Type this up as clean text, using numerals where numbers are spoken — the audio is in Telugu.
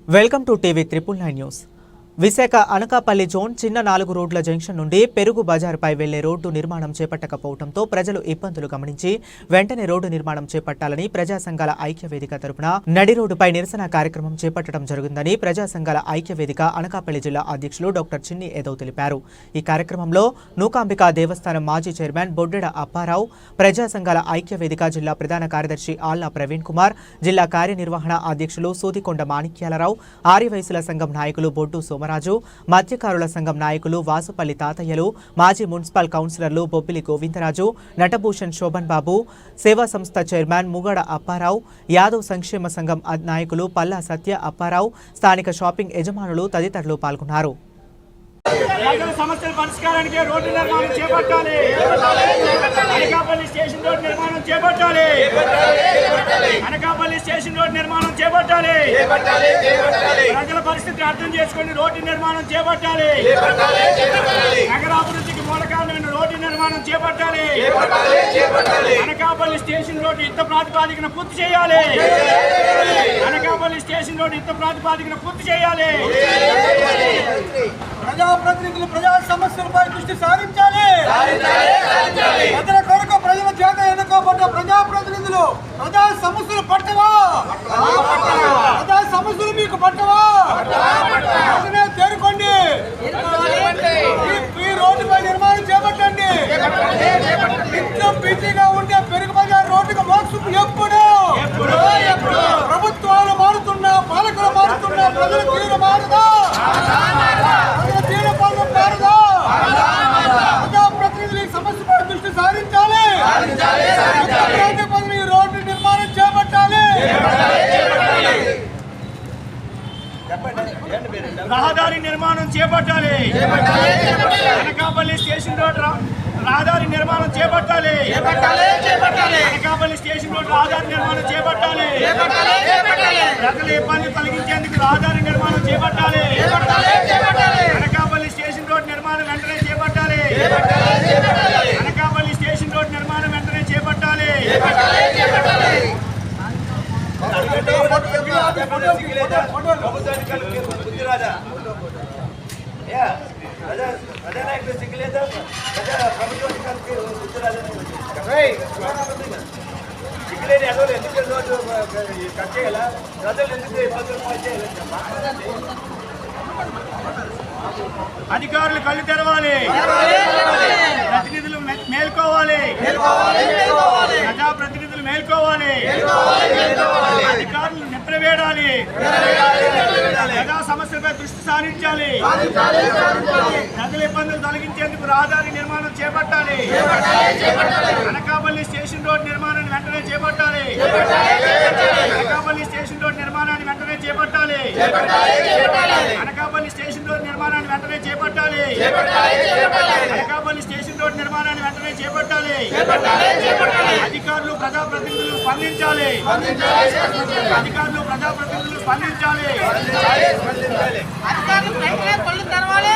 Welcome to TV 999 news. Visakha Anakapalli zone చిన్న 4 రోడ్ల జంక్షన్ నుండి పెరుగు బజార్పై వెళ్లే రోడ్డు నిర్మాణం చేపట్టకపోవడంతో ప్రజలు ఇబ్బందులు గమనించి వెంటనే రోడ్డు నిర్మాణం చేపట్టాలని ప్రజా సంఘాల ఐక్యవేదిక తరపున నడి రోడ్డుపై నిరసన కార్యక్రమం చేపట్టడం జరిగిందని ప్రజా సంఘాల ఐక్యవేదిక అనకాపల్లి జిల్లా అధ్యక్షులు డాక్టర్ చిన్ని ఏదవ్ తెలిపారు. ఈ కార్యక్రమంలో నూకాంబిక దేవస్థానం మాజీ చైర్మన్ బొడ్డెడ అప్పారావు, ప్రజా సంఘాల ఐక్యవేదిక జిల్లా ప్రధాన కార్యదర్శి ఆళ్ల ప్రవీణ్ కుమార్, జిల్లా కార్యనిర్వహణ అధ్యక్షులు సూదికొండ మాణిక్యాలరావు, ఆర్యవయసుల సంఘం నాయకులు బొడ్డు సోమరాజు, మత్స్యకారుల సంఘం నాయకులు వాసుపల్లి తాతయ్యలు, మాజీ మున్సిపల్ కౌన్సిలర్లు బొబ్బిలి గోవిందరాజు, నటభూషణ్ శోభన్ బాబు, సేవా సంస్థ చైర్మన్ ముగడ అప్పారావు, యాదవ్ సంక్షేమ సంఘం నాయకులు పల్లా సత్య అప్పారావు, స్థానిక షాపింగ్ యజమానులు తదితరులు పాల్గొన్నారు. సమస్యల పరిష్కారానికి రోడ్డు నిర్మాణం చేపట్టాలి. అనకాపల్లి స్టేషన్ రోడ్ నిర్మాణం చేపట్టాలి. అనకాపల్లి స్టేషన్ రోడ్ నిర్మాణం చేపట్టాలి. ప్రజల పరిస్థితిని అర్థం చేసుకుని రోడ్డు నిర్మాణం చేపట్టాలి. నగరాభివృద్ధికి మూల కారణమైన రోడ్డు నిర్మాణం చేపట్టాలి. అనకాపల్లి స్టేషన్ రోడ్డు యుద్ధ ప్రాతిపాదికన పూర్తి చేయాలి. అనకాపల్లి స్టేషన్ రోడ్డు యుద్ధ ప్రాతిపాదికన పూర్తి చేయాలి. ప్రజాప్రతినిధులు ప్రజా సమస్యలపై దృష్టి సారించాలి. ప్రజల కొరకు ప్రజల చేత ఎన్నుకోబడ్డ ప్రజాప్రతినిధులు ప్రజా సమస్యలు పట్టవా? ప్రజా సమస్యలు మీకు పట్టవా? చేరుకోండి. ఈ రోడ్డుపై నిర్మాణం చేపట్టండి. నిత్యం బిజీగా ఉండే పెరుగు బజార్ రోడ్డుకు మోక్షం ఎప్పుడు? ప్రభుత్వాలు మారుతున్నా, పాలకులు మారుతున్నా, ప్రజల తీరు మారుదా? ప్రజాప్రతినిధులు సమస్యపై దృష్టి సారించాలి. రోడ్డు నిర్మాణం చేపట్టాలి. రహదారి నిర్మాణం చేపట్టాలి. అనకాపల్లి స్టేషన్ రోడ్ రహదారి నిర్మాణం చేపట్టాలి. అనకాపల్లి స్టేషన్ రోడ్ రహదారి నిర్మాణం చేపట్టాలి. ప్రజల ఇబ్బంది తొలగించేందుకు రహదారి నిర్మాణం చేపట్టాలి. అనకాపల్లి స్టేషన్ రోడ్ నిర్మాణం వెంటనే చేపట్టాలి. అనకాపల్లి స్టేషన్ రోడ్ నిర్మాణం వెంటనే చేపట్టాలి. అధికారులు కళ్ళు తెరవాలి. ప్రతినిధులు మేల్కోవాలి. ప్రజాప్రతినిధులు మేల్కోవాలి. అధికారులు నిద్రవేడాలి. ప్రజా సమస్యలపై దృష్టి సారించాలి. ప్రజల ఇబ్బందులు తొలగించేందుకు రహదారి నిర్మాణం చేపట్టాలి. అనకాపల్లి స్టేషన్ రోడ్ నిర్మాణాన్ని వెంటనే చేపట్టాలి. అనకాపల్లి స్టేషన్ రోడ్ నిర్మాణాన్ని వెంటనే చేపట్టాలి. అనకాపల్లి స్టేషన్ రోడ్ నిర్మాణాన్ని వెంటనే చేపట్టాలి. అనకాపల్లి స్టేషన్ రోడ్ నిర్మాణాన్ని వెంటనే చేపట్టాలి. అధికారులు ప్రజాప్రతినిధులు స్పందించాలి. అధికారులు ప్రజాప్రతినిధులు స్పందించాలి. అధికారులు వెంటనే కళ్ళు తెరవాలి.